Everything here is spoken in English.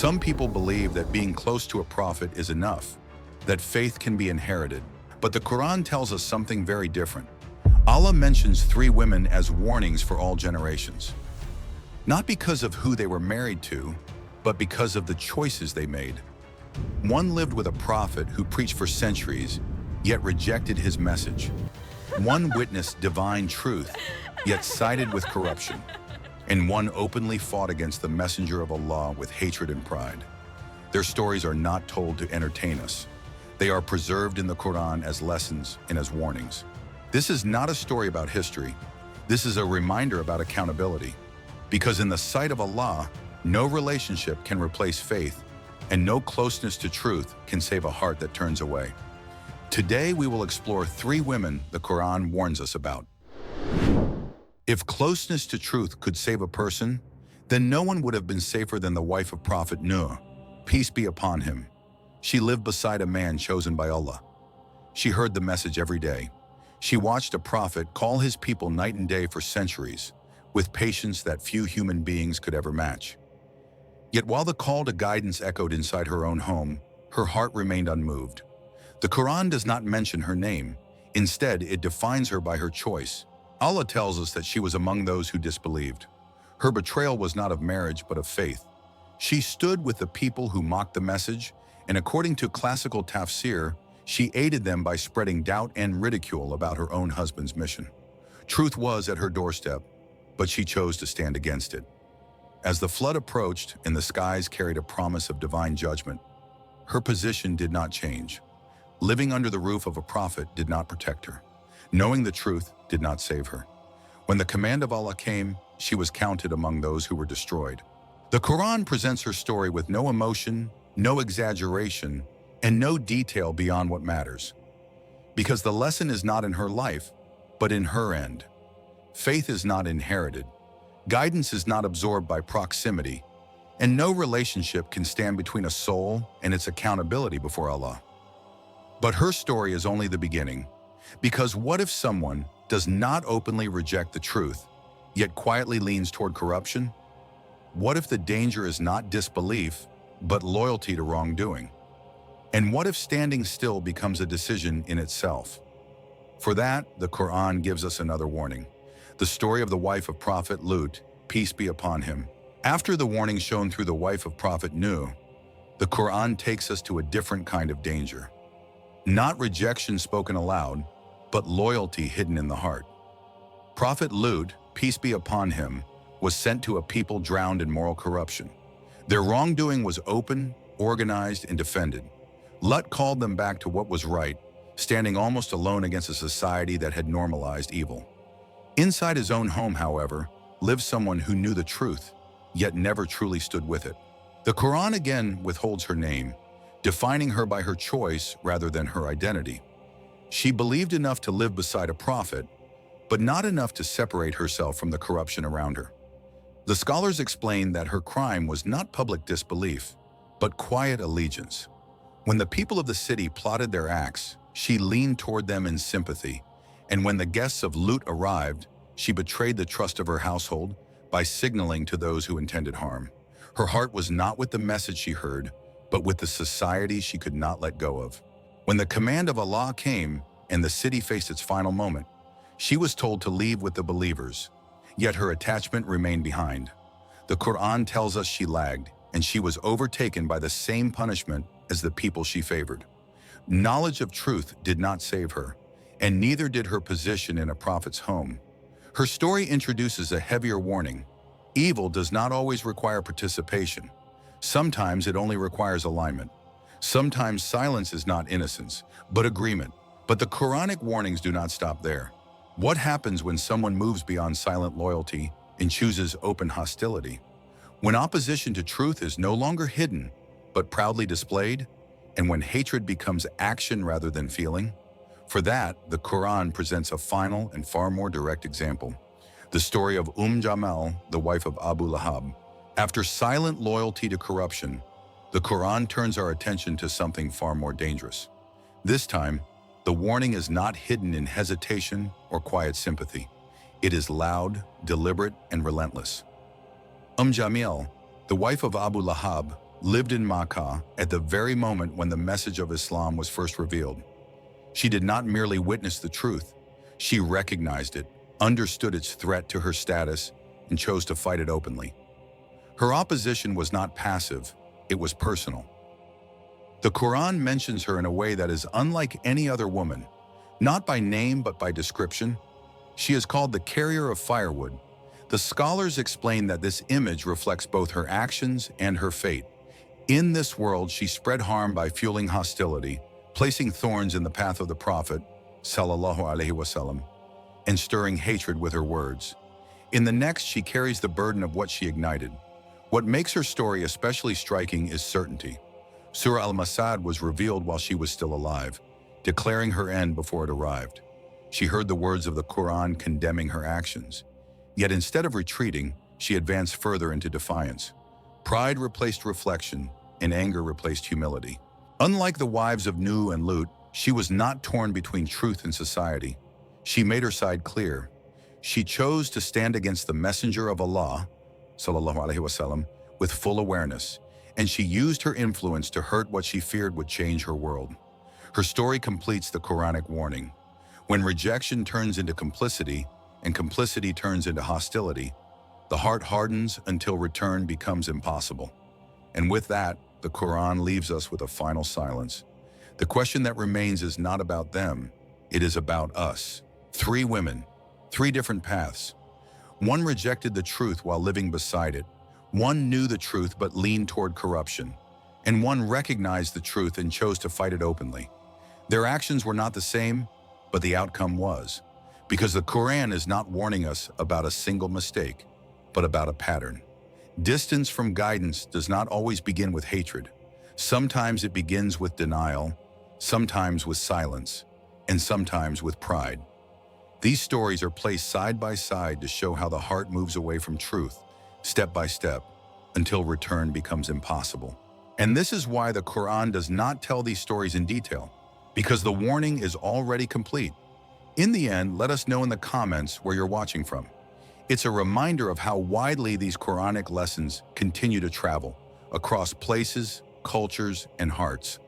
Some people believe that being close to a prophet is enough, that faith can be inherited. But the Quran tells us something very different. Allah mentions 3 women as warnings for all generations. Not because of who they were married to, but because of the choices they made. One lived with a prophet who preached for centuries, yet rejected his message. One witnessed divine truth, yet sided with corruption. And one openly fought against the messenger of Allah with hatred and pride. Their stories are not told to entertain us. They are preserved in the Quran as lessons and as warnings. This is not a story about history. This is a reminder about accountability. Because in the sight of Allah, no relationship can replace faith, and no closeness to truth can save a heart that turns away. Today we will explore 3 women the Quran warns us about. If closeness to truth could save a person, then no one would have been safer than the wife of Prophet Nūḥ, peace be upon him. She lived beside a man chosen by Allah. She heard the message every day. She watched a prophet call his people night and day for centuries, with patience that few human beings could ever match. Yet while the call to guidance echoed inside her own home, her heart remained unmoved. The Quran does not mention her name. Instead, it defines her by her choice. Allah tells us that she was among those who disbelieved. Her betrayal was not of marriage, but of faith. She stood with the people who mocked the message, and according to classical tafsir, she aided them by spreading doubt and ridicule about her own husband's mission. Truth was at her doorstep, but she chose to stand against it. As the flood approached and the skies carried a promise of divine judgment, her position did not change. Living under the roof of a prophet did not protect her. Knowing the truth did not save her. When the command of Allah came, she was counted among those who were destroyed. The Quran presents her story with no emotion, no exaggeration, and no detail beyond what matters. Because the lesson is not in her life, but in her end. Faith is not inherited. Guidance is not absorbed by proximity, and no relationship can stand between a soul and its accountability before Allah. But her story is only the beginning, because what if someone does not openly reject the truth, yet quietly leans toward corruption? What if the danger is not disbelief, but loyalty to wrongdoing? And what if standing still becomes a decision in itself? For that, the Quran gives us another warning. The story of the wife of Prophet Lūṭ, peace be upon him. After the warning shown through the wife of Prophet Nūḥ, the Quran takes us to a different kind of danger. Not rejection spoken aloud, but loyalty hidden in the heart. Prophet Lūṭ, peace be upon him, was sent to a people drowned in moral corruption. Their wrongdoing was open, organized, and defended. Lūṭ called them back to what was right, standing almost alone against a society that had normalized evil. Inside his own home, however, lived someone who knew the truth, yet never truly stood with it. The Quran again withholds her name, defining her by her choice rather than her identity. She believed enough to live beside a prophet, but not enough to separate herself from the corruption around her. The scholars explain that her crime was not public disbelief, but quiet allegiance. When the people of the city plotted their acts, she leaned toward them in sympathy, and when the guests of Lūṭ arrived, she betrayed the trust of her household by signaling to those who intended harm. Her heart was not with the message she heard, but with the society she could not let go of. When the command of Allah came and the city faced its final moment, she was told to leave with the believers, yet her attachment remained behind. The Quran tells us she lagged, and she was overtaken by the same punishment as the people she favored. Knowledge of truth did not save her, and neither did her position in a prophet's home. Her story introduces a heavier warning. Evil does not always require participation. Sometimes it only requires alignment. Sometimes silence is not innocence, but agreement. But the Quranic warnings do not stop there. What happens when someone moves beyond silent loyalty and chooses open hostility? When opposition to truth is no longer hidden, but proudly displayed? And when hatred becomes action rather than feeling? For that, the Quran presents a final and far more direct example. The story of Jamīl, the wife of Abū Lahab. After silent loyalty to corruption, the Quran turns our attention to something far more dangerous. This time, the warning is not hidden in hesitation or quiet sympathy. It is loud, deliberate, and relentless. Jamīl, the wife of Abū Lahab, lived in Makkah at the very moment when the message of Islam was first revealed. She did not merely witness the truth, she recognized it, understood its threat to her status, and chose to fight it openly. Her opposition was not passive, it was personal. The Quran mentions her in a way that is unlike any other woman, not by name but by description. She is called the carrier of firewood. The scholars explain that this image reflects both her actions and her fate. In this world, she spread harm by fueling hostility, placing thorns in the path of the Prophet, sallallahu alaihi wasallam, and stirring hatred with her words. In the next, she carries the burden of what she ignited. What makes her story especially striking is certainty. Surah Al-Masad was revealed while she was still alive, declaring her end before it arrived. She heard the words of the Quran condemning her actions. Yet instead of retreating, she advanced further into defiance. Pride replaced reflection, and anger replaced humility. Unlike the wives of Nūḥ and Lūṭ, she was not torn between truth and society. She made her side clear. She chose to stand against the messenger of Allah, sallallahu alaihi wasallam, with full awareness, and she used her influence to hurt what she feared would change her world. Her story completes the Quranic warning. When rejection turns into complicity, and complicity turns into hostility, the heart hardens until return becomes impossible. And with that, the Quran leaves us with a final silence. The question that remains is not about them, it is about us. 3 women, 3 different paths. One rejected the truth while living beside it. One knew the truth but leaned toward corruption. And one recognized the truth and chose to fight it openly. Their actions were not the same, but the outcome was. Because the Quran is not warning us about a single mistake, but about a pattern. Distance from guidance does not always begin with hatred. Sometimes it begins with denial, sometimes with silence, and sometimes with pride. These stories are placed side by side to show how the heart moves away from truth, step by step, until return becomes impossible. And this is why the Quran does not tell these stories in detail, because the warning is already complete. In the end, let us know in the comments where you're watching from. It's a reminder of how widely these Quranic lessons continue to travel across places, cultures, and hearts.